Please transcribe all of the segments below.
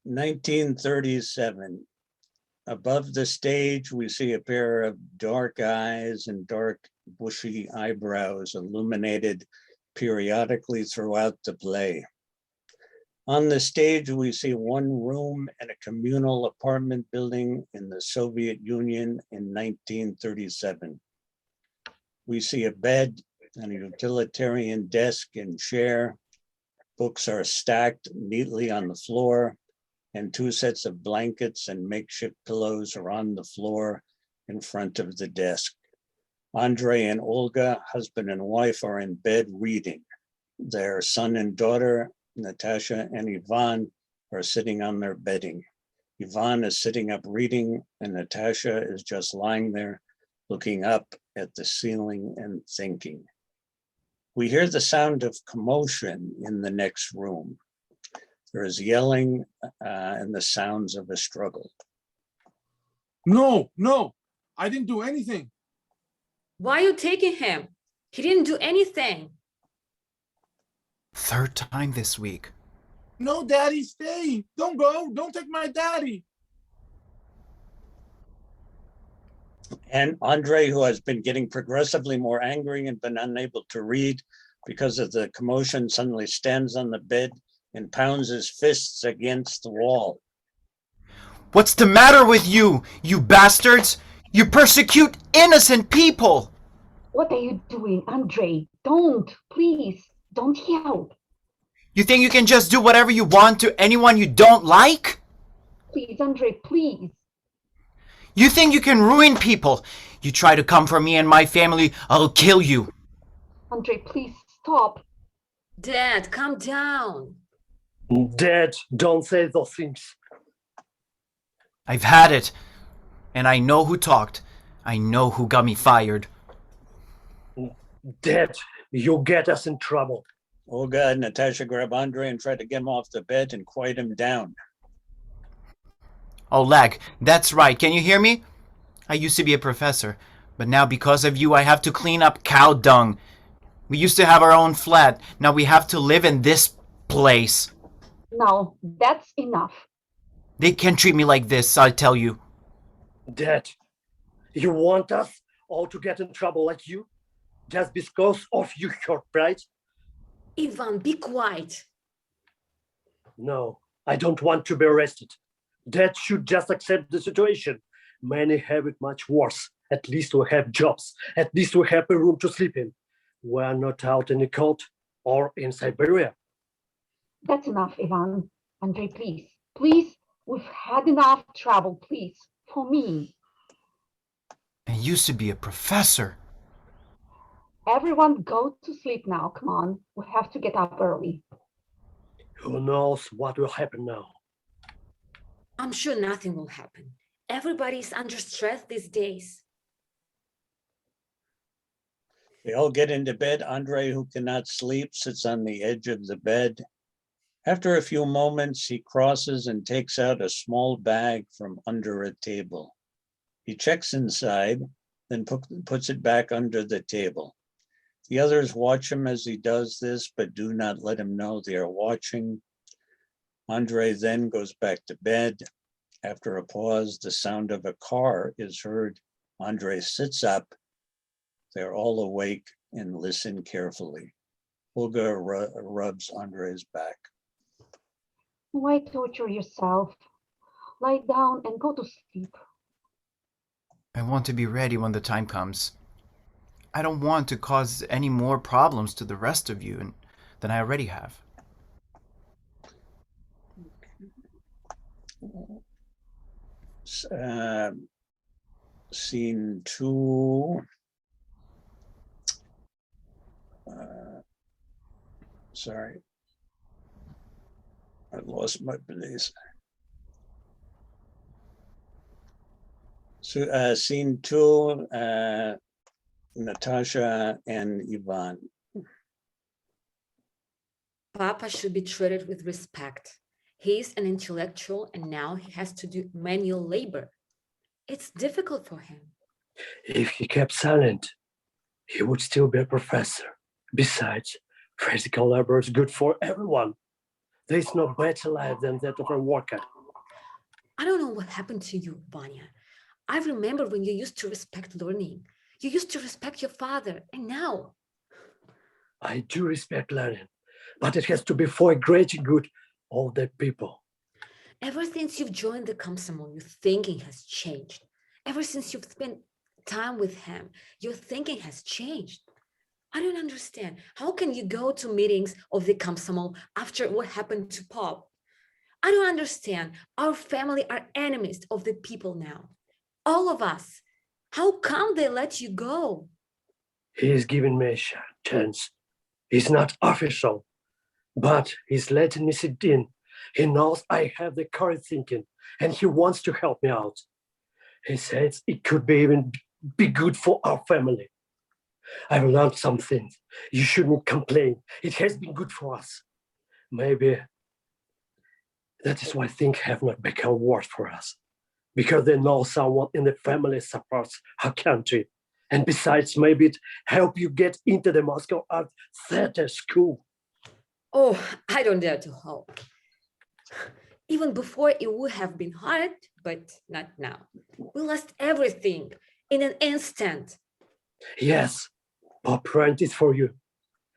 1937. Above the stage, we see a pair of dark eyes and dark, bushy eyebrows illuminated periodically throughout the play. On the stage, we see one room in a communal apartment building in the Soviet Union in 1937. We see a bed and a utilitarian desk and chair. Books are stacked neatly on the floor, and two sets of blankets and makeshift pillows are on the floor in front of the desk. Andrei and Olga, husband and wife, are in bed reading. Their son and daughter, Natasha and Ivan, are sitting on their bedding. Ivan is sitting up reading, and Natasha is just lying there, looking up at the ceiling and thinking. We hear the sound of commotion in the next room. There is yelling and the sounds of a struggle. No, I didn't do anything. Why are you taking him? He didn't do anything. Third time this week. No, Daddy, stay. Don't go. Don't take my daddy. And Andrei, who has been getting progressively more angry and been unable to read because of the commotion, suddenly stands on the bed and pounds his fists against the wall. What's the matter with you, you bastards? You persecute innocent people! What are you doing, Andrei? Don't, please, don't yell. You think you can just do whatever you want to anyone you don't like? Please, Andrei, please. You think you can ruin people? You try to come for me and my family, I'll kill you. Andrei, please stop. Dad, calm down. Dad, don't say those things. I've had it. And I know who talked. I know who got me fired. Dad, you get us in trouble. Olga and Natasha grab Andrei and try to get him off the bed and quiet him down. Oleg, that's right. Can you hear me? I used to be a professor, but now because of you, I have to clean up cow dung. We used to have our own flat. Now we have to live in this place. No, that's enough. They can't treat me like this, I tell you. Dad, you want us all to get in trouble like you? Just because of your pride? Ivan, be quiet. No, I don't want to be arrested. Dad should just accept the situation. Many have it much worse. At least we have jobs. At least we have a room to sleep in. We are not out in the cold or in Siberia. That's enough, Ivan. Andrei, please. Please, we've had enough trouble, please. For me. I used to be a professor. Everyone go to sleep now. Come on. We have to get up early. Who knows what will happen now? I'm sure nothing will happen. Everybody's under stress these days. They all get into bed. Andrei, who cannot sleep, sits on the edge of the bed. After a few moments, he crosses and takes out a small bag from under a table. He checks inside, then puts it back under the table. The others watch him as he does this, but do not let him know they are watching. Andrei then goes back to bed. After a pause, the sound of a car is heard. Andrei sits up. They're all awake and listen carefully. Olga rubs Andrei's back. Why torture yourself? Lie down and go to sleep. I want to be ready when the time comes. I don't want to cause any more problems to the rest of you than I already have. Scene 2. Sorry, I lost my place. So scene 2, Natasha and Ivan. Papa should be treated with respect. He's an intellectual and now he has to do manual labor. It's difficult for him. If he kept silent, he would still be a professor. Besides, physical labor is good for everyone. There is no better life than that of a worker. I don't know what happened to you, Vanya. I remember when you used to respect learning. You used to respect your father, and now. I do respect learning, but it has to be for a greater good of the people. Ever since you've joined the Komsomol, your thinking has changed. Ever since you've spent time with him, your thinking has changed. I don't understand. How can you go to meetings of the Komsomol after what happened to Pop? I don't understand. Our family are enemies of the people now. All of us. How come they let you go? He is giving me a chance. He's not official, but he's letting me sit in. He knows I have the correct thinking, and he wants to help me out. He says it could be even be good for our family. I've learned some things. You shouldn't complain. It has been good for us. Maybe that is why things have not become worse for us. Because they know someone in the family supports our country. And besides, maybe it help you get into the Moscow Art Theater School. Oh, I don't dare to hope. Even before it would have been hard, but not now. We lost everything in an instant. Yes, Bob Rent is for you.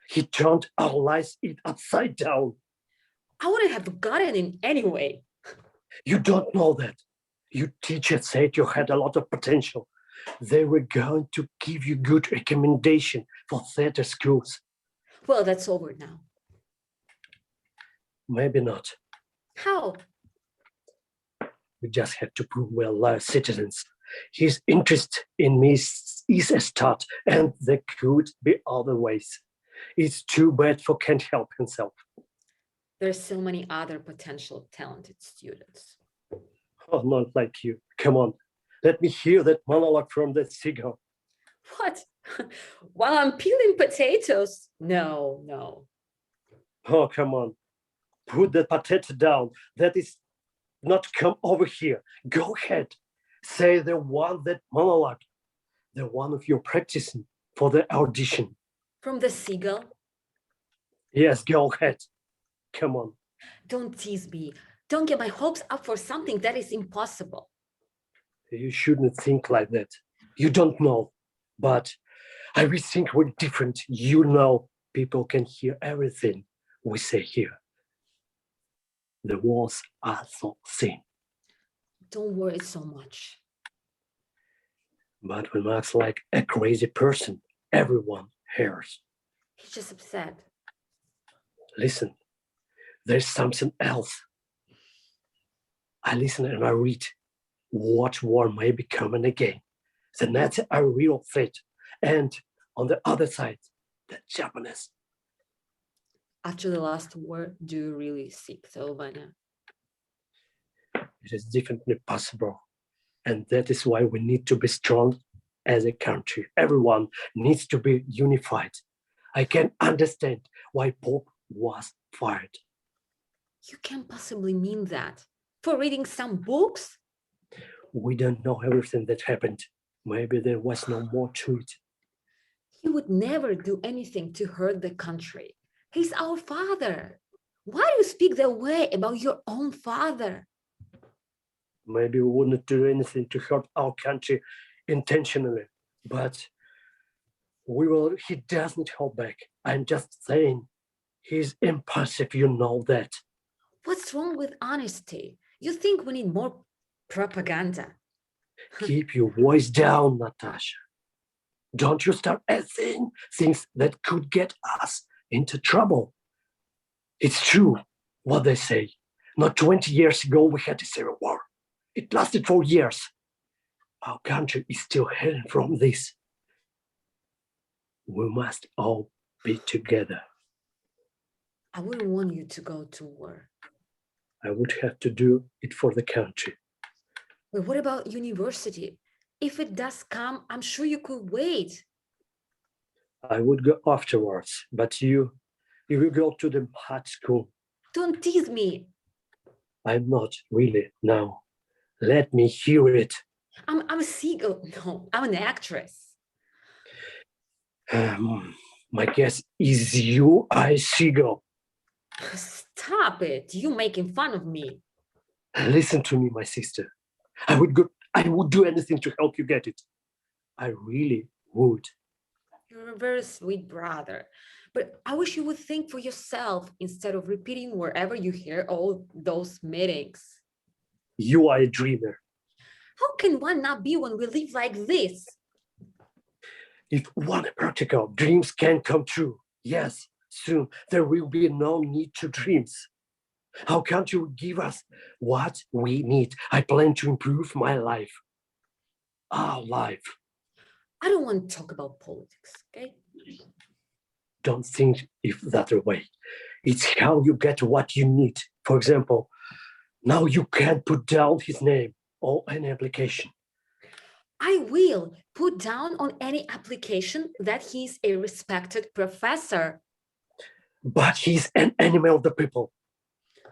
He turned our lives upside down. I wouldn't have gotten in anyway. You don't know that. Your teacher said you had a lot of potential. They were going to give you good recommendation for theater schools. Well, that's over now. Maybe not. How? We just have to prove we're live citizens. His interest in me is a start, and there could be other ways. It's too bad for can't help himself. There's so many other potential talented students. Oh, not like you. Come on, let me hear that monologue from that seagull. What? While I'm peeling potatoes? No, no. Oh, come on. Put that potato down. That is not come over here. Go ahead. Say the one that monologue. The one of you practicing for the audition. From the seagull? Yes, go ahead. Come on. Don't tease me. Don't get my hopes up for something that is impossible. You shouldn't think like that. You don't know. But I will think we're different. You know, people can hear everything we say here. The walls are so thin. Don't worry so much. But when Max like a crazy person, everyone hears. He's just upset. Listen, there's something else. I listen and I read. What war may be coming again? The Nazis are a real threat. And on the other side, the Japanese. After the last war, do you really seek Vanya? It is definitely possible. And that is why we need to be strong as a country. Everyone needs to be unified. I can understand why Pope was fired. You can't possibly mean that. For reading some books? We don't know everything that happened. Maybe there was no more to it. He would never do anything to hurt the country. He's our father. Why do you speak that way about your own father? Maybe we wouldn't do anything to hurt our country intentionally, but he doesn't hold back. I'm just saying, he's impulsive, you know that. What's wrong with honesty? You think we need more propaganda? Keep your voice down, Natasha. Don't you start saying things that could get us into trouble. It's true what they say. Not 20 years ago, we had a civil war. It lasted 4 years. Our country is still healing from this. We must all be together. I wouldn't want you to go to war. I would have to do it for the country. But what about university? If it does come, I'm sure you could wait. I would go afterwards, but you will go to the high school. Don't tease me. I'm not really now. Let me hear it. I'm a seagull. No, I'm an actress. My guess is you, I seagull. Stop it. You making fun of me. Listen to me, my sister. I would do anything to help you get it. I really would. You're a very sweet brother. But I wish you would think for yourself instead of repeating wherever you hear all those meetings. You are a dreamer. How can one not be when we live like this? If one article dreams can come true, yes, soon there will be no need to dreams. How can't you give us what we need? I plan to improve my life. Our life. I don't want to talk about politics, okay? Don't think if that way. It's how you get what you need. For example, now you can put down his name on an application. I will put down on any application that he's a respected professor. But he's an enemy of the people.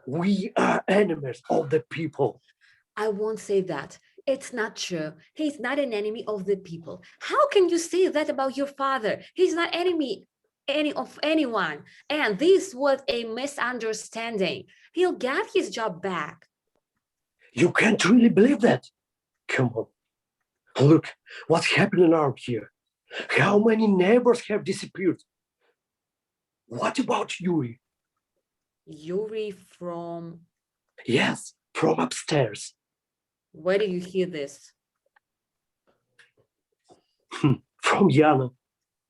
We are enemies of the people. I won't say that. It's not true. He's not an enemy of the people. How can you say that about your father? He's not of anyone. And this was a misunderstanding. He'll get his job back. You can't really believe that. Come on. Look what's happening around here. How many neighbors have disappeared? What about Yuri? Yuri from... Yes, from upstairs. Where did you hear this? From Yana.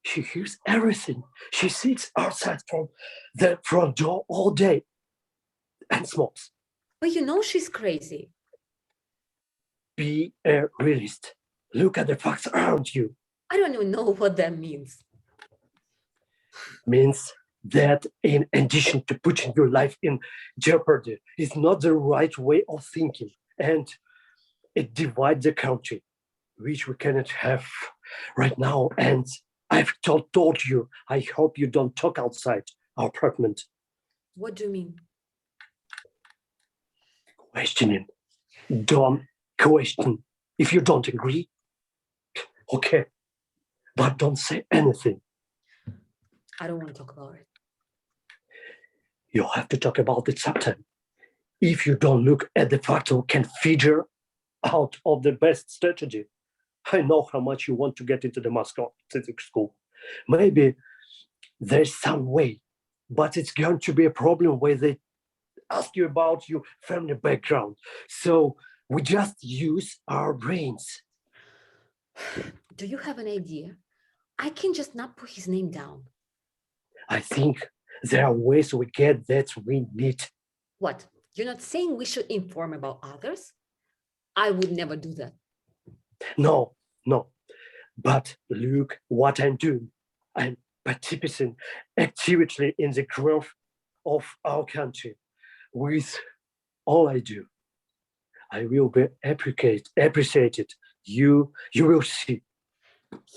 She hears everything. She sits outside from the front door all day and smokes. But you know she's crazy. Be a realist. Look at the facts around you. I don't even know what that means. Means that in addition to putting your life in jeopardy is not the right way of thinking, and it divides the country, which we cannot have right now. And I've told you, I hope you don't talk outside our apartment. What do you mean? Questioning. Don't question. If you don't agree, okay, but don't say anything. I don't want to talk about it. You have to talk about it sometime. If you don't look at the facts, you can figure out of the best strategy. I know how much you want to get into the Moscow City School. Maybe there's some way, but it's going to be a problem where they ask you about your family background. So we just use our brains. Do you have an idea? I can just not put his name down. I think there are ways we get that we need. What? You're not saying we should inform about others? I would never do that. No. But look what I'm doing. I'm participating actively in the growth of our country. With all I do, I will be appreciated. You will see.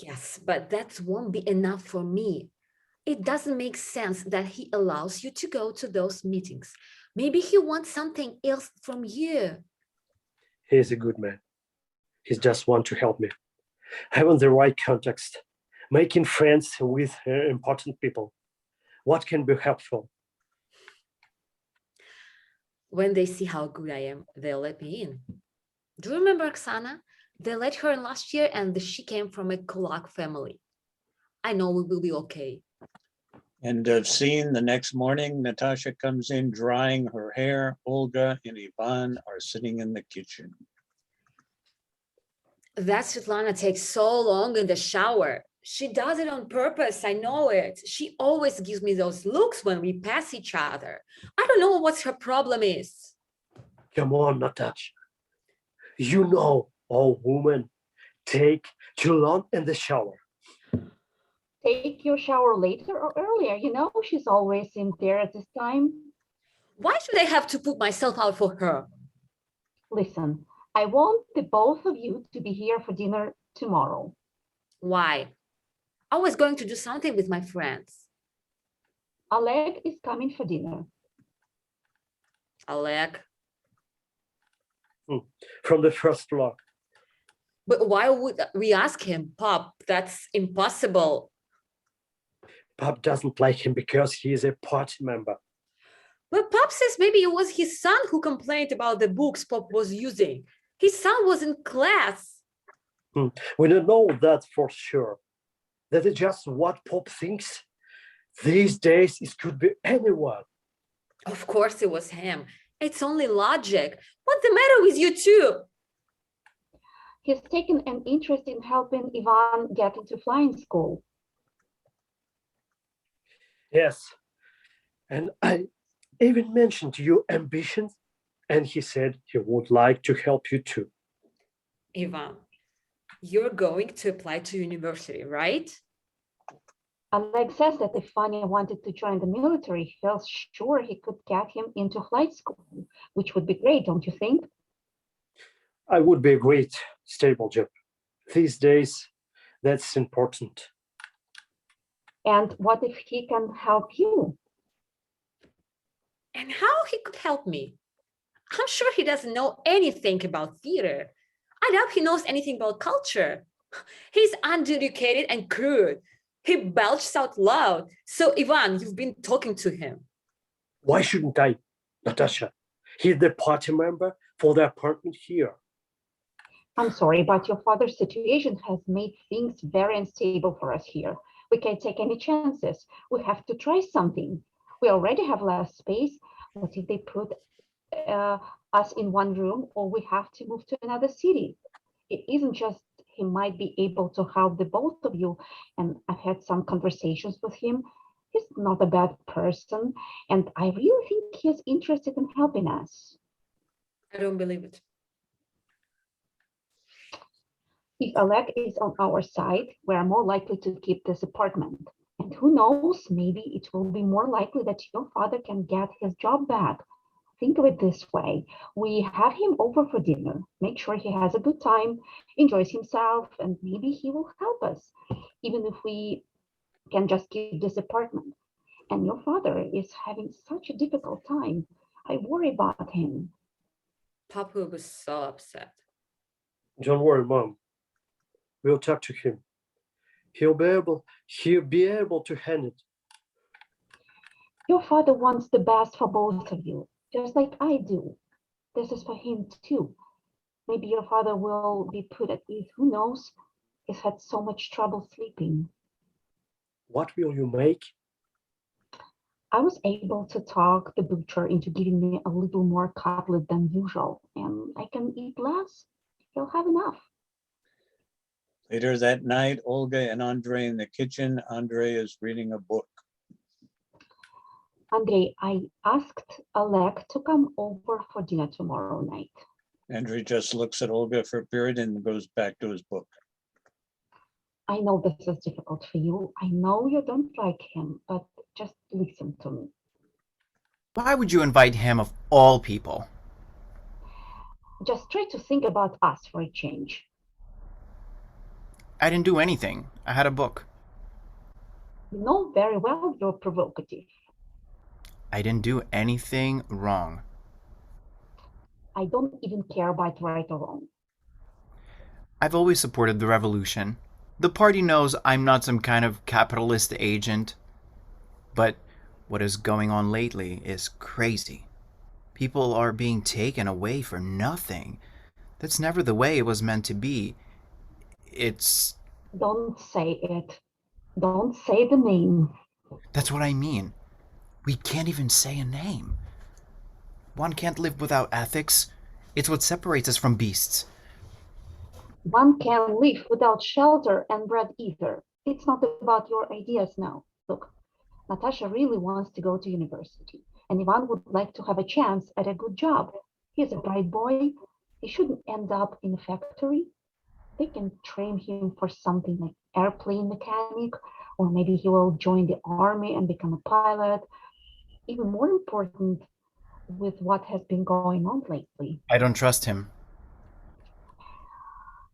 Yes, but that won't be enough for me. It doesn't make sense that he allows you to go to those meetings. Maybe he wants something else from you. He's a good man. He just wants to help me. Having the right context, making friends with important people. What can be helpful? When they see how good I am, they'll let me in. Do you remember Oksana? They let her in last year and she came from a Kulak family. I know we will be okay. End of scene. The next morning, Natasha comes in drying her hair. Olga and Ivan are sitting in the kitchen. That Svetlana takes so long in the shower. She does it on purpose, I know it. She always gives me those looks when we pass each other. I don't know what her problem is. Come on, Natasha. You know, all women take too long in the shower. Take your shower later or earlier. You know, she's always in there at this time. Why should I have to put myself out for her? Listen, I want the both of you to be here for dinner tomorrow. Why? I was going to do something with my friends. Oleg is coming for dinner. Oleg? From the first floor. But why would we ask him, Pop? That's impossible. Pop doesn't like him because he is a party member. Well, Pop says maybe it was his son who complained about the books Pop was using. His son was in class. We don't know that for sure. That is just what Pop thinks. These days, it could be anyone. Of course it was him. It's only logic. What's the matter with you two? He's taken an interest in helping Ivan get into flying school. Yes. And I even mentioned your ambitions, and he said he would like to help you too. Ivan, you're going to apply to university, right? Alex says that if Vanya wanted to join the military, he feels sure he could get him into flight school, which would be great, don't you think? I would be a great stable job. These days, that's important. And what if he can help you? And how he could help me? I'm sure he doesn't know anything about theater. I doubt he knows anything about culture. He's uneducated and crude. He belches out loud. So, Ivan, you've been talking to him. Why shouldn't I, Natasha? He's the party member for the apartment here. I'm sorry, but your father's situation has made things very unstable for us here. We can't take any chances. We have to try something. We already have less space. What if they put us in one room, or we have to move to another city? It isn't just he might be able to help the both of you. And I've had some conversations with him. He's not a bad person. And I really think he's interested in helping us. I don't believe it. If Alec is on our side, we are more likely to keep this apartment. And who knows, maybe it will be more likely that your father can get his job back. Think of it this way. We have him over for dinner, make sure he has a good time, enjoys himself, and maybe he will help us, even if we can just keep this apartment. And your father is having such a difficult time. I worry about him. Papa was so upset. Don't worry, Mom. We'll talk to him. He'll be able to handle it. Your father wants the best for both of you, just like I do. This is for him too. Maybe your father will be put at ease. Who knows? He's had so much trouble sleeping. What will you make? I was able to talk the butcher into giving me a little more cutlet than usual, and I can eat less. He'll have enough. Later that night, Olga and Andrei in the kitchen. Andrei is reading a book. Andrei, I asked Alec to come over for dinner tomorrow night. Andrei just looks at Olga for a period and goes back to his book. I know this is difficult for you. I know you don't like him, but just listen to me. Why would you invite him of all people? Just try to think about us for a change. I didn't do anything. I had a book. You know very well you're provocative. I didn't do anything wrong. I don't even care about right or wrong. I've always supported the revolution. The party knows I'm not some kind of capitalist agent. But what is going on lately is crazy. People are being taken away for nothing. That's never the way it was meant to be. It's... Don't say it. Don't say the name. That's what I mean. We can't even say a name. One can't live without ethics. It's what separates us from beasts. One can live without shelter and bread either. It's not about your ideas now. Look, Natasha really wants to go to university, and Ivan would like to have a chance at a good job. He's a bright boy. He shouldn't end up in a factory. They can train him for something like airplane mechanic, or maybe he will join the army and become a pilot. Even more important with what has been going on lately. I don't trust him.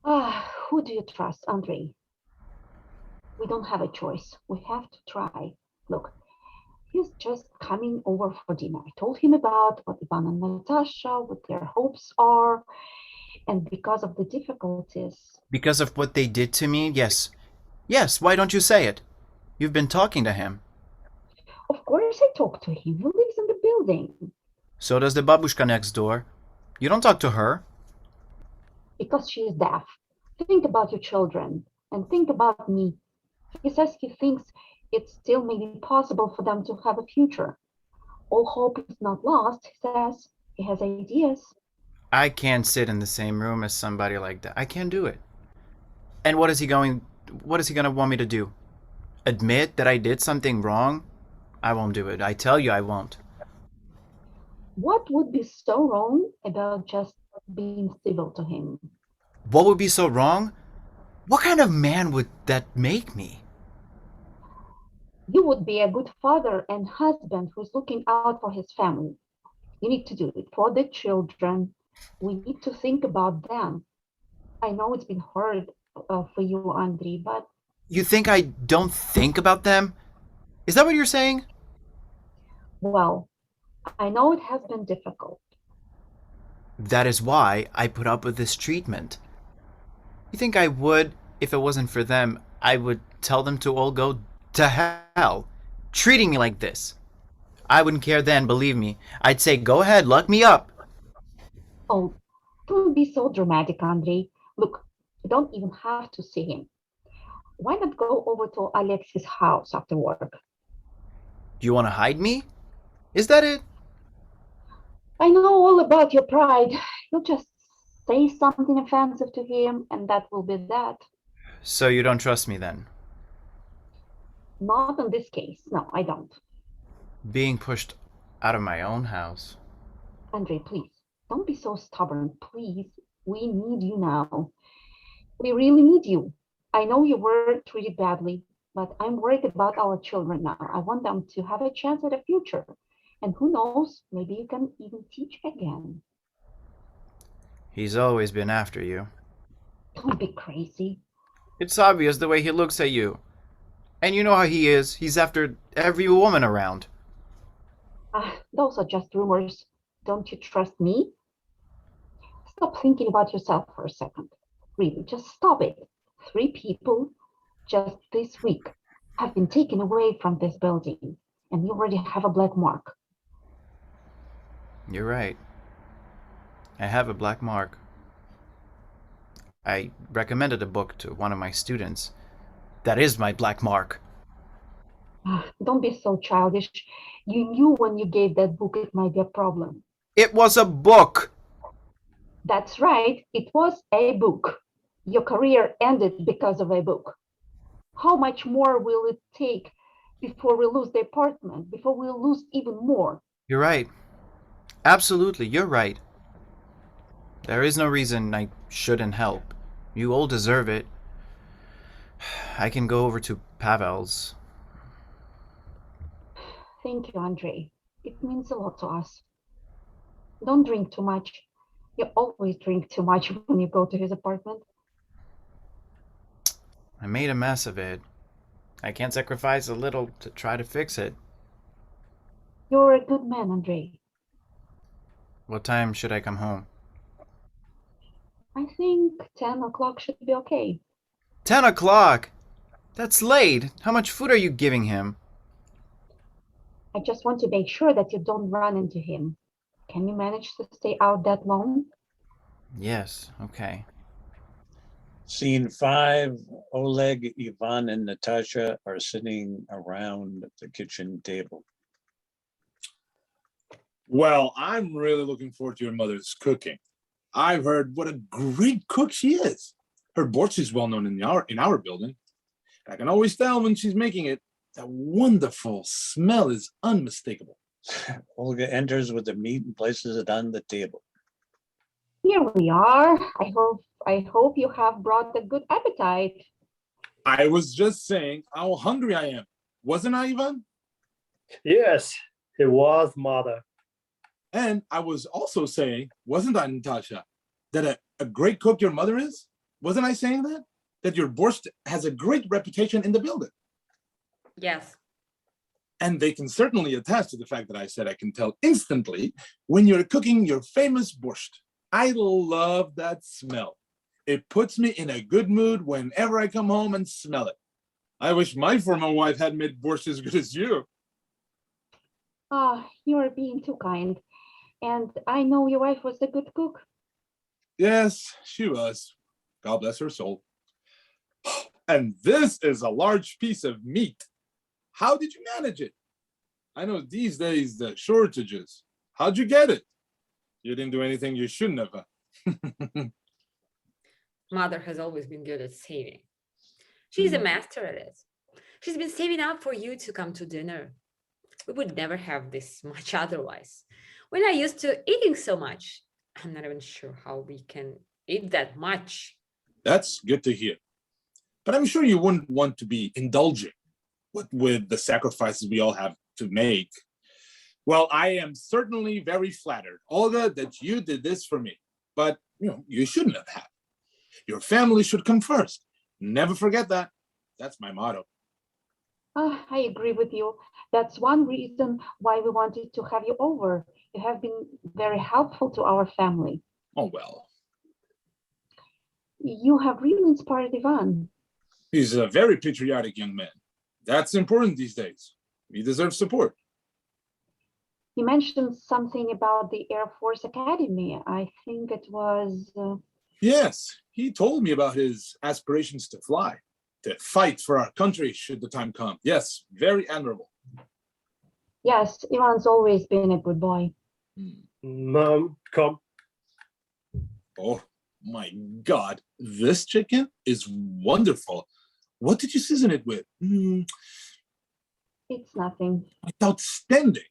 Who do you trust, Andrei? We don't have a choice. We have to try. Look, he's just coming over for dinner. I told him about what Ivan and Natasha, what their hopes are, and because of the difficulties. Because of what they did to me? Yes. Yes, why don't you say it? You've been talking to him. Of course I talked to him. He lives in the building So does the babushka next door. You don't talk to her. because she is deaf. Think about your children and think about me. He says he thinks it still may be possible for them to have a future. All hope is not lost, he says. He has ideas. I can't sit in the same room as somebody like that. I can't do it. And what is he going to want me to do? Admit that I did something wrong? I won't do it. I tell you I won't. What would be so wrong about just being civil to him? What would be so wrong? What kind of man would that make me? You would be a good father and husband who's looking out for his family. You need to do it for the children. We need to think about them. I know it's been hard for you, Andrei, but You think I don't think about them? Is that what you're saying? well, I know it has been difficult. That is why I put up with this treatment. You think I would, if it wasn't for them, I would tell them to all go to hell, treating me like this? I wouldn't care then, believe me. I'd say, go ahead, lock me up. Oh, don't be so dramatic, Andrei. Look, you don't even have to see him. Why not go over to Alexei's house after work? Do you want to hide me? Is that it? I know all about your pride. You'll just say something offensive to him, and that will be that. So you don't trust me then? Not in this case. No, I don't. Being pushed out of my own house. Andrei, please, don't be so stubborn. Please, we need you now. We really need you. I know you were treated badly, but I'm worried about our children now. I want them to have a chance at a future. And who knows, maybe you can even teach again. He's always been after you. Don't be crazy. It's obvious the way he looks at you. And you know how he is. He's after every woman around. Those are just rumors. Don't you trust me? Stop thinking about yourself for a second. Really, just stop it. 3 people just this week have been taken away from this building, and you already have a black mark. You're right. I have a black mark. I recommended a book to one of my students. That is my black mark. Don't be so childish. You knew when you gave that book it might be a problem. It was a book! That's right, it was a book. Your career ended because of a book. How much more will it take before we lose the apartment, before we lose even more? You're right. Absolutely, you're right. There is no reason I shouldn't help. You all deserve it. I can go over to Pavel's. Thank you, Andrei. It means a lot to us. Don't drink too much. You always drink too much when you go to his apartment. I made a mess of it. I can't sacrifice a little to try to fix it. You're a good man, Andrei. What time should I come home? I think 10 o'clock should be okay. 10 o'clock! That's late. How much food are you giving him? I just want to make sure that you don't run into him. Can you manage to stay out that long? Yes, okay. Scene 5, Oleg, Ivan, and Natasha are sitting around the kitchen table. Well, I'm really looking forward to your mother's cooking. I've heard what a great cook she is. Her borscht is well known in our building. I can always tell when she's making it. That wonderful smell is unmistakable. Olga enters with the meat and places it on the table. Here we are. I hope you have brought a good appetite. I was just saying how hungry I am. Wasn't I, Ivan? Yes, it was, mother. And I was also saying, wasn't I, Natasha, that a great cook your mother is? Wasn't I saying that? That your borscht has a great reputation in the building. Yes. And they can certainly attest to the fact that I said I can tell instantly when you're cooking your famous borscht. I love that smell. It puts me in a good mood whenever I come home and smell it. I wish my former wife had made borscht as good as you. Ah, you are being too kind. And I know your wife was a good cook. Yes, she was. God bless her soul. And this is a large piece of meat. How did you manage it? I know these days the shortages. How'd you get it? You didn't do anything you shouldn't have. Mother has always been good at saving. She's a master at it. She's been saving up for you to come to dinner. We would never have this much otherwise. We're not used to eating so much. I'm not even sure how we can eat that much. That's good to hear. But I'm sure you wouldn't want to be indulging with the sacrifices we all have to make. Well, I am certainly very flattered, Olga, that you did this for me. But you shouldn't have. Your family should come first. Never forget that. That's my motto. Ah, I agree with you. That's one reason why we wanted to have you over. You have been very helpful to our family. Oh, well. You have really inspired Ivan. He's a very patriotic young man. That's important these days. He deserves support. He mentioned something about the Air Force Academy. I think it was... Yes, he told me about his aspirations to fly, to fight for our country should the time come. Yes, very admirable. Yes, Ivan's always been a good boy. Mom, come. Oh my God, this chicken is wonderful. What did you season it with? It's nothing. It's outstanding.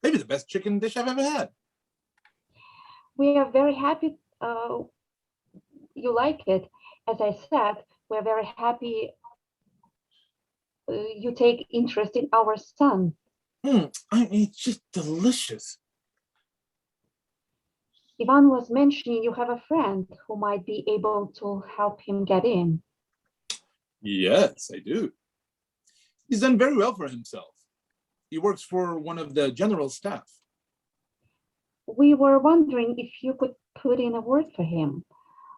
Maybe the best chicken dish I've ever had. We are very happy you like it. As I said, we're very happy you take interest in our son. It's just delicious. Ivan was mentioning you have a friend who might be able to help him get in. Yes, I do. He's done very well for himself. He works for one of the general staff. We were wondering if you could put in a word for him.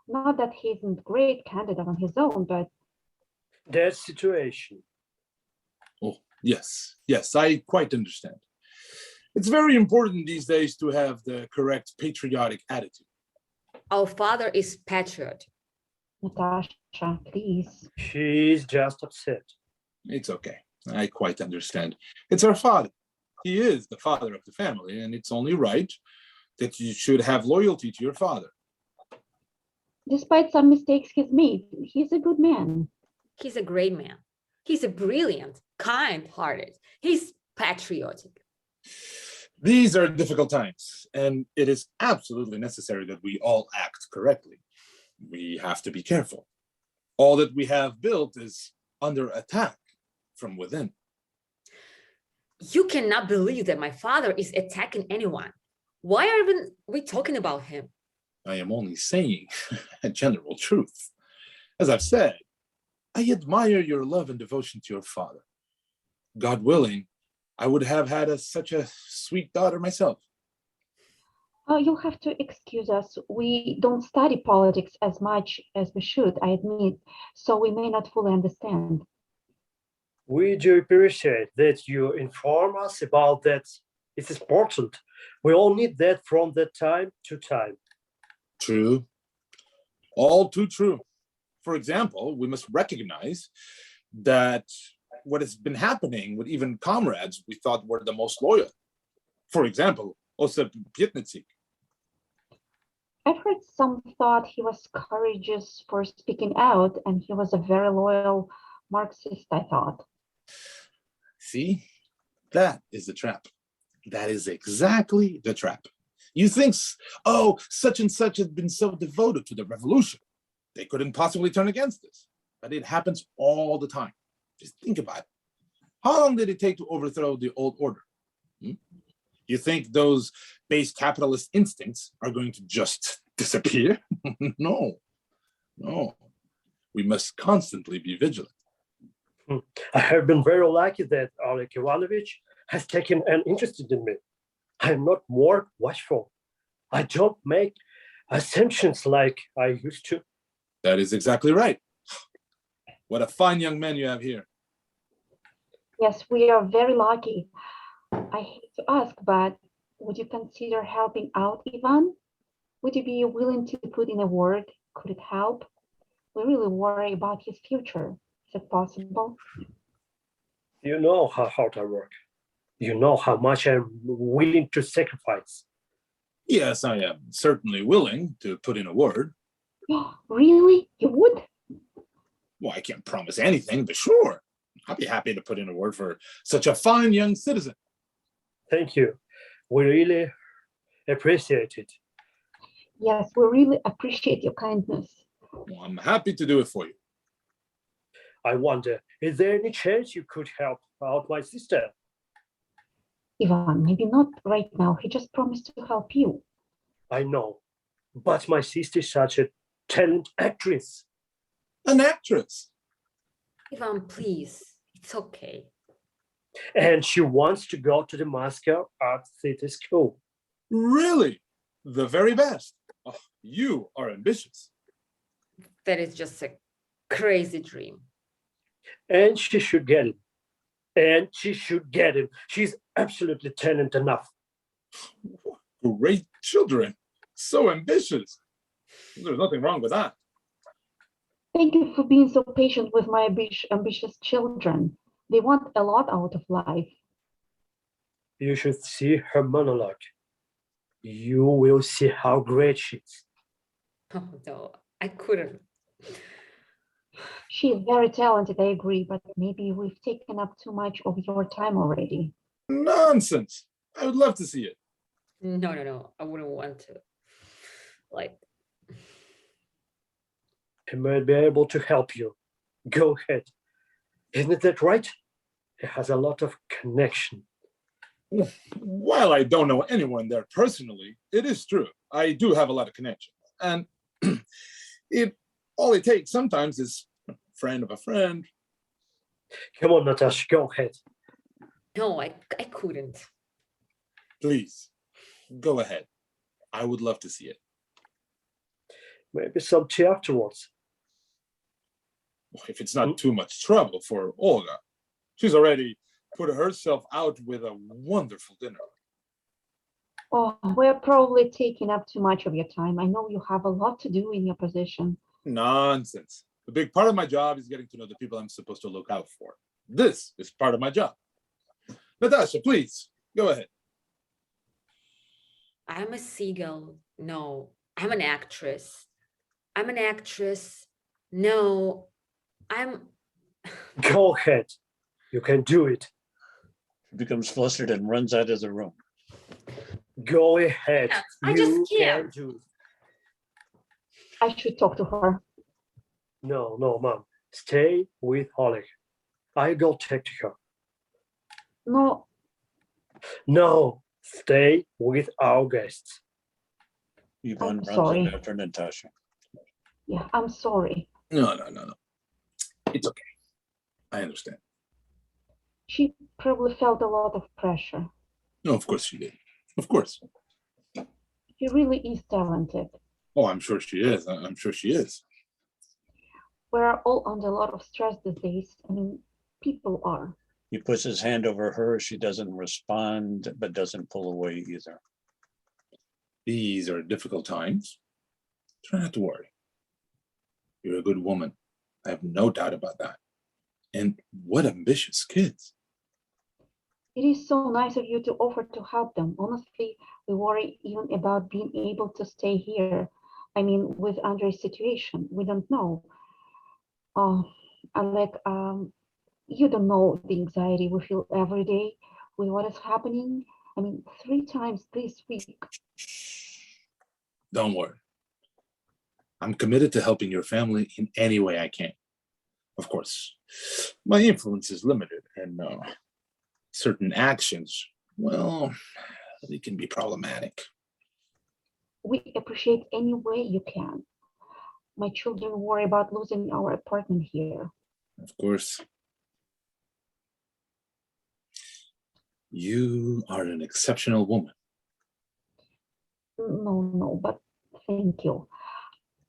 Not that he isn't a great candidate on his own, but... That situation. Oh, yes, I quite understand. It's very important these days to have the correct patriotic attitude. Our father is patriot. Natasha, please. She's just upset. It's okay. I quite understand. It's our father. He is the father of the family, and it's only right that you should have loyalty to your father. Despite some mistakes he's made, he's a good man. He's a great man. He's a brilliant, kind-hearted. He's patriotic. These are difficult times, and it is absolutely necessary that we all act correctly. We have to be careful. All that we have built is under attack from within. You cannot believe that my father is attacking anyone. Why are we talking about him? I am only saying a general truth. As I've said, I admire your love and devotion to your father. God willing, I would have had such a sweet daughter myself. You'll have to excuse us. We don't study politics as much as we should, I admit, so we may not fully understand. We do appreciate that you inform us about that. It's important. We all need that from that time to time. True. All too true. For example, we must recognize that what has been happening with even comrades we thought were the most loyal. For example, Osip Pietnitsik. I've heard some thought he was courageous for speaking out, and he was a very loyal Marxist, I thought. See, that is the trap. That is exactly the trap. You think, oh, such and such has been so devoted to the revolution. They couldn't possibly turn against this. But it happens all the time. Just think about it. How long did it take to overthrow the old order? You think those base capitalist instincts are going to just disappear? No. We must constantly be vigilant. I have been very lucky that Oleg Ivanovich has taken an interest in me. I am not more watchful. I don't make assumptions like I used to. That is exactly right. What a fine young man you have here. Yes, we are very lucky. I hate to ask, but would you consider helping out Ivan? Would you be willing to put in a word? Could it help? We really worry about his future. Is it possible? You know how hard I work. You know how much I'm willing to sacrifice. Yes, I am certainly willing to put in a word. Really? You would? Well, I can't promise anything, but sure, I'll be happy to put in a word for such a fine young citizen. Thank you. We really appreciate it. Yes, we really appreciate your kindness. Well, I'm happy to do it for you. I wonder, is there any chance you could help out my sister? Ivan, maybe not right now. He just promised to help you. I know, but my sister is such a talented actress. An actress. Ivan, please, it's okay. And she wants to go to the Moscow Art Theater School. Really? The very best. Oh, you are ambitious. That is just a crazy dream. And she should get it. And she should get it. She's absolutely talented enough. Great children. So ambitious. There's nothing wrong with that. Thank you for being so patient with my ambitious children. They want a lot out of life. You should see her monologue. You will see how great she is. Oh no, I couldn't. She is very talented, I agree, but maybe we've taken up too much of your time already. Nonsense. I would love to see it. No, I wouldn't want to. Like, He might be able to help you. Go ahead. Isn't that right? He has a lot of connection. While I don't know anyone there personally, it is true. I do have a lot of connections. And all it takes sometimes is a friend of a friend. Come on, Natasha, go ahead. no, I couldn't. Please, go ahead. I would love to see it. Maybe some tea afterwards. If it's not too much trouble for Olga. She's already put herself out with a wonderful dinner. Oh, we're probably taking up too much of your time. I know you have a lot to do in your position. Nonsense. A big part of my job is getting to know the people I'm supposed to look out for. This is part of my job. Natasha, please, go ahead. I'm a seagull. No, I'm an actress. I'm an actress. No, I'm. Go ahead. You can do it. She becomes flustered and runs out of the room. Go ahead. I just You can't. can do it. I should talk to her. No, Mom. Stay with Oleg. I go take her. No, No, stay with our guests. Ivan I'm runs sorry. in after Natasha. yeah, I'm sorry. No. It's okay. I understand. She probably felt a lot of pressure. No, of course she did. Of course. She really is talented. Oh, I'm sure she is. I'm sure she is. We're all under a lot of stress these days. I mean, people are. He puts his hand over her. She doesn't respond, but doesn't pull away either. These are difficult times. Try not to worry. You're a good woman. I have no doubt about that. And what ambitious kids. It is so nice of you to offer to help them. Honestly, we worry even about being able to stay here. I mean, with Andrei's situation, we don't know. Alec, you don't know the anxiety we feel every day with what is happening. I mean, 3 times this week. Don't worry. I'm committed to helping your family in any way I can. Of course, my influence is limited, and certain actions, well, they can be problematic. We appreciate any way you can. My children worry about losing our apartment here. Of course. You are an exceptional woman. No, but thank you.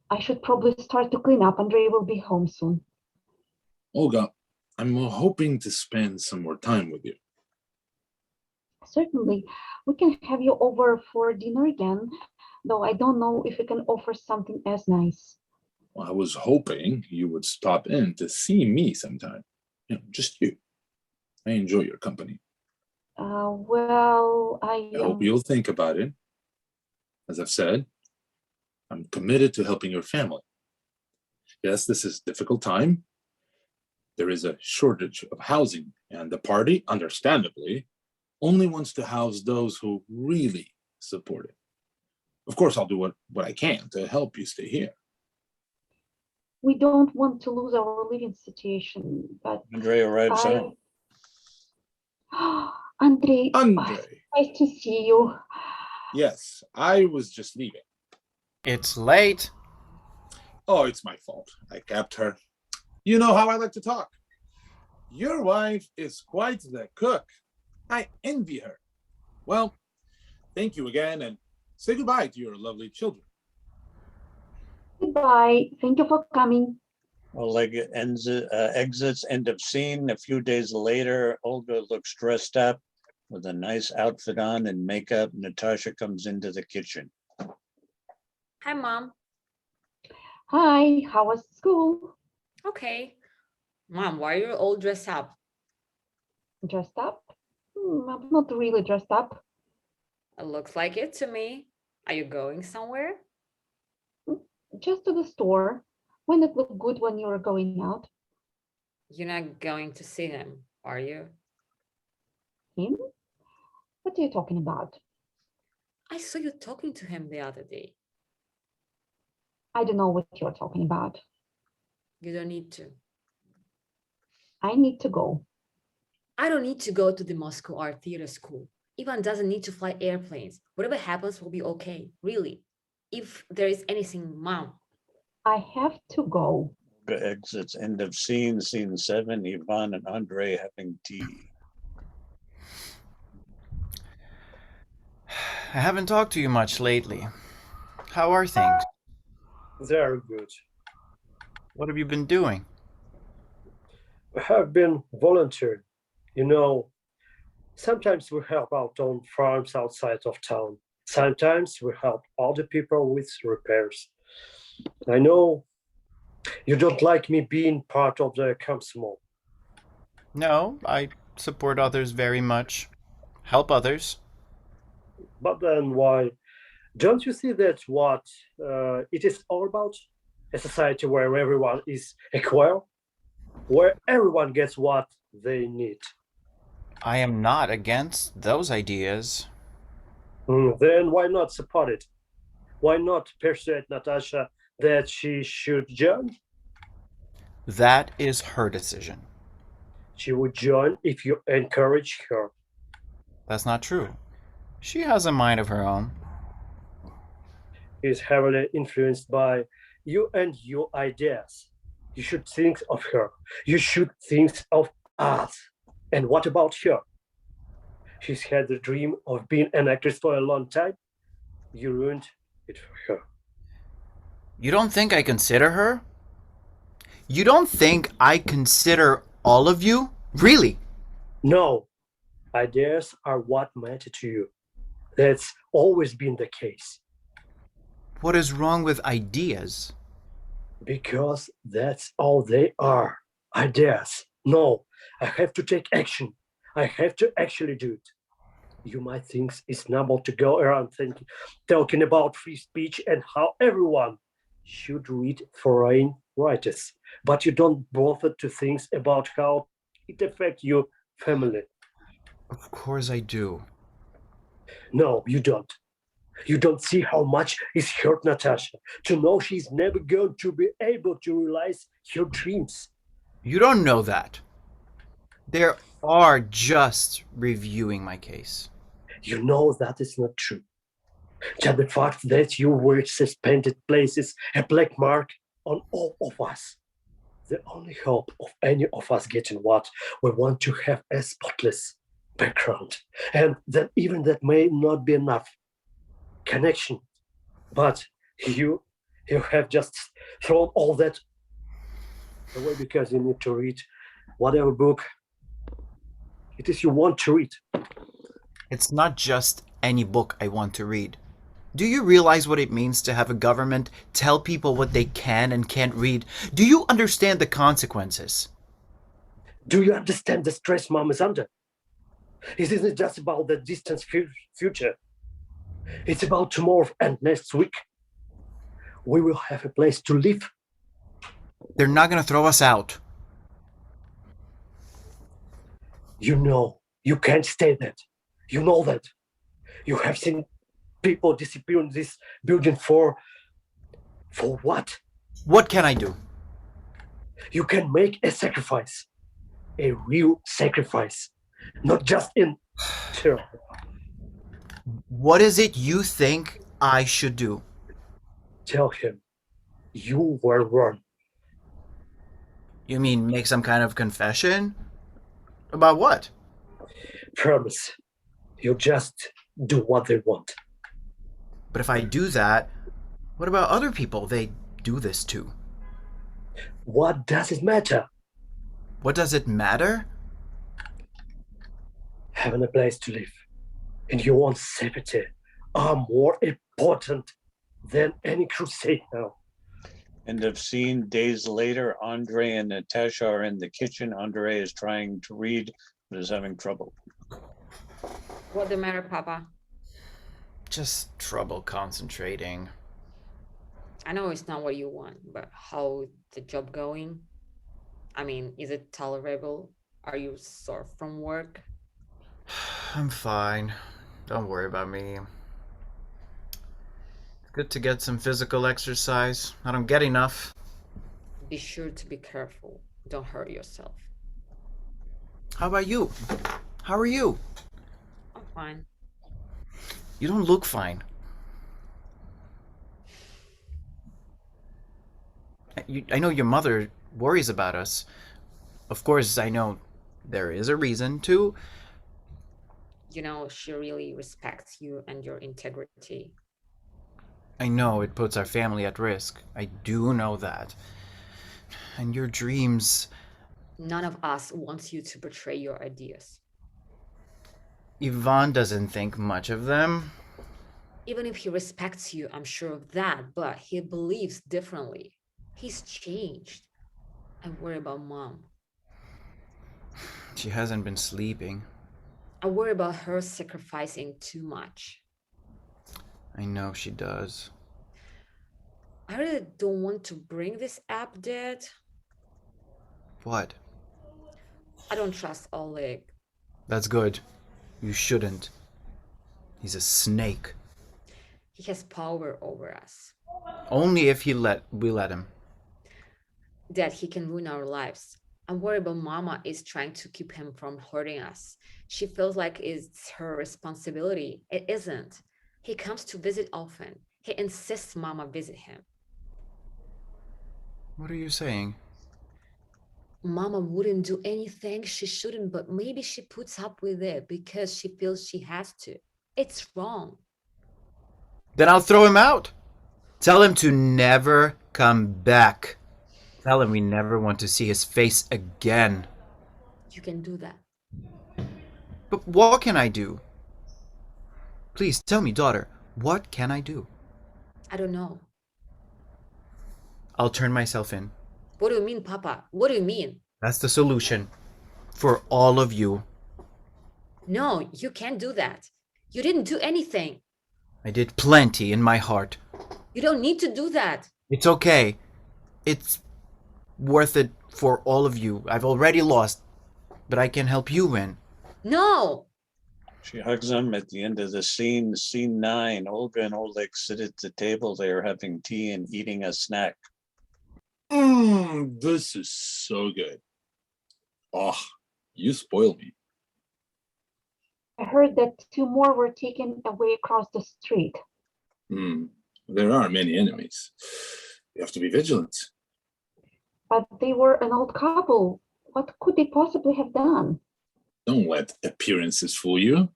I should probably start to clean up. Andrei will be home soon. Olga, I'm hoping to spend some more time with you. Certainly, we can have you over for dinner again, though I don't know if we can offer something as nice. Well, I was hoping you would stop in to see me sometime. Just you. I enjoy your company. Well, I hope you'll think about it. As I've said, I'm committed to helping your family. Yes, this is a difficult time. There is a shortage of housing, and the party, understandably, only wants to house those who really support it. Of course, I'll do what I can to help you stay here. We don't want to lose our living situation, but Andre arrives home. Andrei, Andre, nice to see you. yes, I was just leaving. It's late. Oh, it's my fault. I kept her. You know how I like to talk. Your wife is quite the cook. I envy her. Well, thank you again, and say goodbye to your lovely children. Goodbye. Thank you for coming. Oleg exits, end of scene. A few days later, Olga looks dressed up with a nice outfit on and makeup. Natasha comes into the kitchen. Hi, Mom. Hi, how was school? Okay. Mom, why are you all dressed up? Dressed up? I'm not really dressed up. It looks like it to me. Are you going somewhere? Just to the store. Wouldn't it look good when you're going out? You're not going to see him, are you? Him? What are you talking about? I saw you talking to him the other day. I don't know what you're talking about. You don't need to. I need to go. I don't need to go to the Moscow Art Theater School. Ivan doesn't need to fly airplanes. Whatever happens will be okay, really. If there is anything, Mom. I have to go. Olga exits, end of scene. Scene 7, Ivan and Andre having tea. I haven't talked to you much lately. How are things? Very good. What have you been doing? I have been volunteering. You know, sometimes we help out on farms outside of town. Sometimes we help other people with repairs. I know you don't like me being part of the Komsomol. No, I support others very much. Help others. But then why? Don't you see that what it is all about? A society where everyone is equal, where everyone gets what they need. I am not against those ideas. Then why not support it? Why not persuade Natasha that she should join? That is her decision. She would join if you encourage her. That's not true. She has a mind of her own. Is heavily influenced by you and your ideas. You should think of her. You should think of us. And what about her? She's had the dream of being an actress for a long time. You ruined it for her. You don't think I consider her? You don't think I consider all of you? Really? No, ideas are what matter to you. That's always been the case. What is wrong with ideas? Because that's all they are. Ideas. No, I have to take action. I have to actually do it. You might think it's normal to go around talking about free speech and how everyone should read foreign writers, but you don't bother to think about how it affects your family. Of course I do. No, you don't. You don't see how much it's hurt Natasha to know she's never going to be able to realize her dreams. You don't know that. They are just reviewing my case. You know that is not true. Just the fact that you were suspended places a black mark on all of us. The only hope of any of us getting what we want to have a spotless background. And then even that may not be enough. Connection. But you have just thrown all that away because you need to read whatever book it is you want to read. It's not just any book I want to read. Do you realize what it means to have a government tell people what they can and can't read? Do you understand the consequences? Do you understand the stress mom is under? It isn't just about the distant future. It's about tomorrow and next week. We will have a place to live. They're not going to throw us out. You know, you can't stay that. You know that. You have seen people disappear in this building for what? What can I do? You can make a sacrifice, a real sacrifice, not just in terror. What is it you think I should do? Tell him you were wrong. You mean make some kind of confession? About what? Promise. You just do what they want. But if I do that, what about other people they do this to? What does it matter? What does it matter? Having a place to live and your own safety are more important than any crusade now. End of scene. Days later, Andre and Natasha are in the kitchen. Andre is trying to read, but is having trouble. What the matter, Papa? Just trouble concentrating. I know it's not what you want, but how the job going? I mean, is it tolerable? Are you sore from work? I'm fine. Don't worry about me. It's good to get some physical exercise. I don't get enough. Be sure to be careful. Don't hurt yourself. How about you? How are you? I'm fine. You don't look fine. I know your mother worries about us. Of course, I know there is a reason to. You know, she really respects you and your integrity. I know it puts our family at risk. I do know that. And your dreams. None of us wants you to betray your ideas. Ivan doesn't think much of them. Even if he respects you, I'm sure of that, but he believes differently. He's changed. I worry about Mom. She hasn't been sleeping. I worry about her sacrificing too much. I know she does. I really don't want to bring this up, Dad. What? I don't trust Oleg. That's good. You shouldn't. He's a snake. He has power over us. Only if we let him. Dad, he can ruin our lives. I'm worried about Mama is trying to keep him from hurting us. She feels like it's her responsibility. It isn't. He comes to visit often. He insists Mama visit him. What are you saying? Mama wouldn't do anything she shouldn't, but maybe she puts up with it because she feels she has to. It's wrong. Then I'll throw him out. Tell him to never come back. Tell him we never want to see his face again. You can do that. But what can I do? Please tell me, daughter, what can I do? I don't know. I'll turn myself in. What do you mean, Papa? What do you mean? That's the solution. For all of you. No, you can't do that. You didn't do anything. I did plenty in my heart. You don't need to do that. It's okay. It's worth it for all of you. I've already lost, but I can help you win. No. She hugs him at the end of the scene. Scene 9, Olga and Oleg sit at the table. They are having tea and eating a snack. This is so good. Oh, you spoiled me. I heard that 2 more were taken away across the street. There are many enemies. You have to be vigilant. But they were an old couple. What could they possibly have done? Don't let appearances fool you.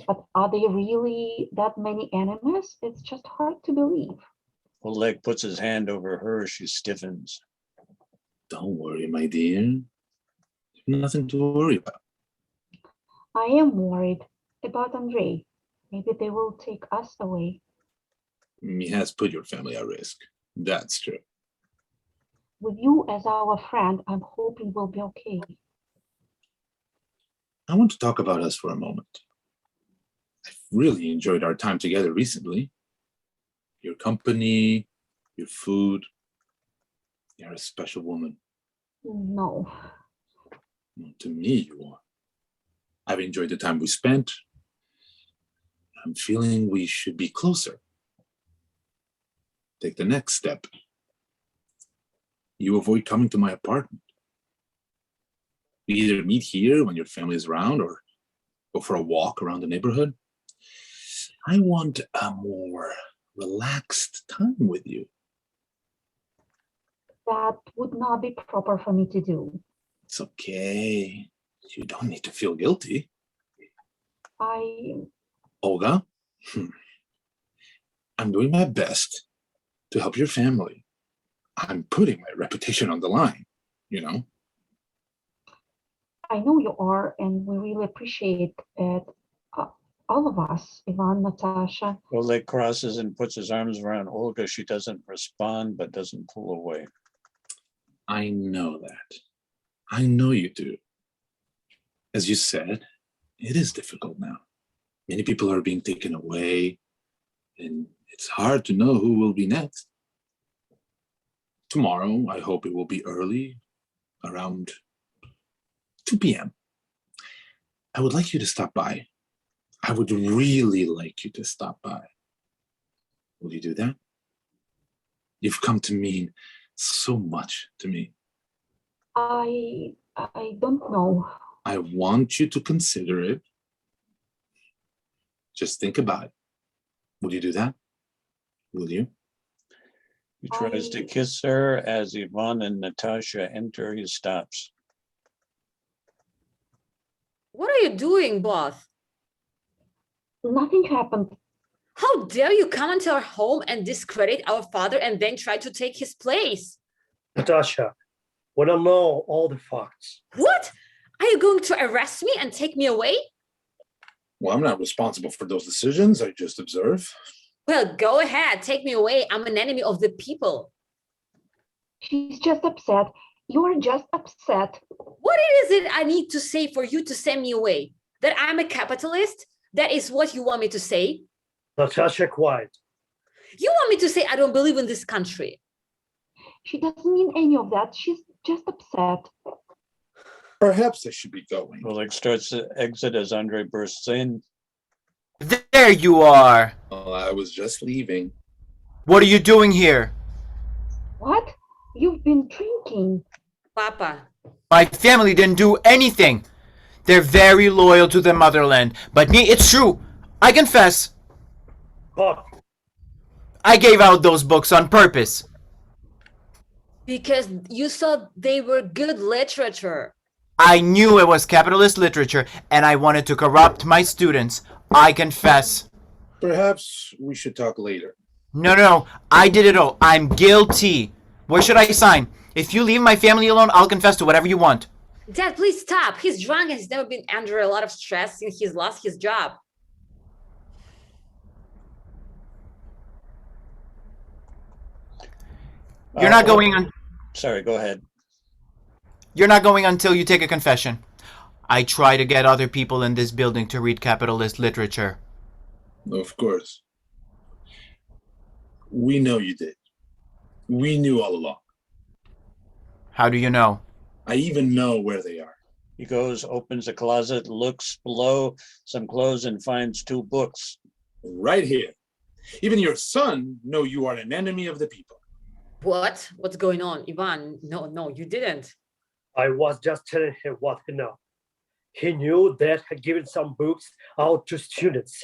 But are they really that many enemies? It's just hard to believe. Oleg puts his hand over her. She stiffens. Don't worry, my dear. Nothing to worry about. I am worried. about Andrei. Maybe they will take us away. He has put your family at risk. That's true. With you as our friend, I'm hoping we'll be okay. I want to talk about us for a moment. I've really enjoyed our time together recently. Your company, your food. You're a special woman. No. To me, you are. I've enjoyed the time we spent. I'm feeling we should be closer. Take the next step. You avoid coming to my apartment. We either meet here when your family is around or go for a walk around the neighborhood. I want a more relaxed time with you. That would not be proper for me to do. It's okay. You don't need to feel guilty. Olga, I'm doing my best to help your family. I'm putting my reputation on the line, you know? I know you are, and we really appreciate it. All of us, Ivan, Natasha. Oleg crosses and puts his arms around Olga. She doesn't respond, but doesn't pull away. I know that. I know you do. As you said, it is difficult now. Many people are being taken away, and it's hard to know who will be next. Tomorrow, I hope it will be early, around 2 p.m. I would like you to stop by. I would really like you to stop by. Will you do that? You've come to mean so much to me. I don't know. I want you to consider it. Just think about it. Will you do that? Will you? He tries to kiss her. As Ivan and Natasha enter, he stops. What are you doing, boss? Nothing happened. How dare you come into our home and discredit our father and then try to take his place? Natasha, we don't know all the facts. What? Are you going to arrest me and take me away? Well, I'm not responsible for those decisions. I just observe. Well, go ahead. Take me away. I'm an enemy of the people. She's just upset. You're just upset. What is it I need to say for you to send me away? That I'm a capitalist? That is what you want me to say? Natasha, quiet. You want me to say I don't believe in this country? She doesn't mean any of that. She's just upset. Perhaps I should be going. Oleg starts to exit as Andrei bursts in. There you are. I was just leaving. What are you doing here? What? You've been drinking. Papa. My family didn't do anything. They're very loyal to their motherland. But me, it's true. I confess. Pop, I gave out those books on purpose. Because you saw they were good literature. I knew it was capitalist literature, and I wanted to corrupt my students. I confess. Perhaps we should talk later. No, I did it all. I'm guilty. Where should I sign? If you leave my family alone, I'll confess to whatever you want. Dad, please stop. He's drunk and he's never been under a lot of stress since he's lost his job. You're not going on. Sorry, go ahead. You're not going until you take a confession. I try to get other people in this building to read capitalist literature. Of course. We know you did. We knew all along. How do you know? I even know where they are. He goes, opens a closet, looks below some clothes and finds 2 books. Right here. Even your son knows you are an enemy of the people. What? What's going on? Ivan, no, you didn't. I was just telling him what he knew. He knew Dad had given some books out to students.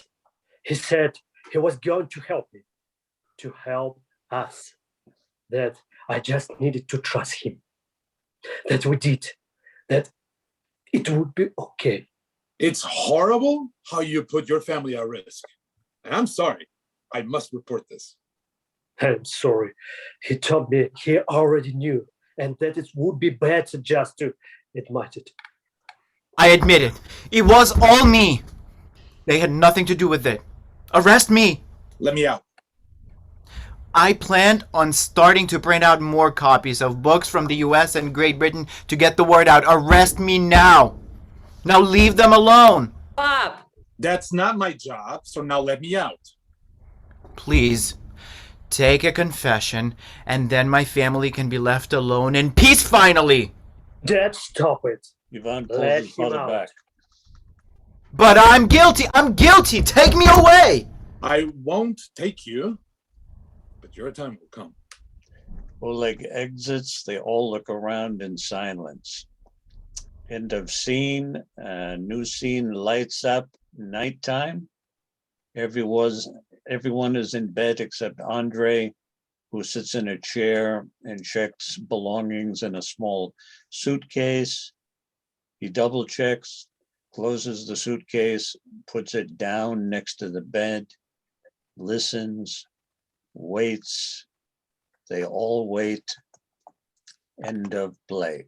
He said he was going to help me, to help us. That I just needed to trust him. That we did. That it would be okay. It's horrible how you put your family at risk. And I'm sorry. I must report this. I'm sorry. He told me he already knew, and that it would be better just to admit it. I admit it. It was all me. They had nothing to do with it. Arrest me! Let me out. I planned on starting to print out more copies of books from the US and Great Britain to get the word out. Arrest me now! Now leave them alone! Bob, That's not my job, so now let me out. Please, take a confession, and then my family can be left alone in peace finally! Dad, stop it. Ivan pulls Let his him father out. back. But I'm guilty! I'm guilty! Take me away! I won't take you, but your time will come. Oleg exits. They all look around in silence. End of scene. New scene lights up. Nighttime. Everyone is in bed except Andre, who sits in a chair and checks belongings in a small suitcase. He double checks, closes the suitcase, puts it down next to the bed, listens, waits. They all wait. End of play.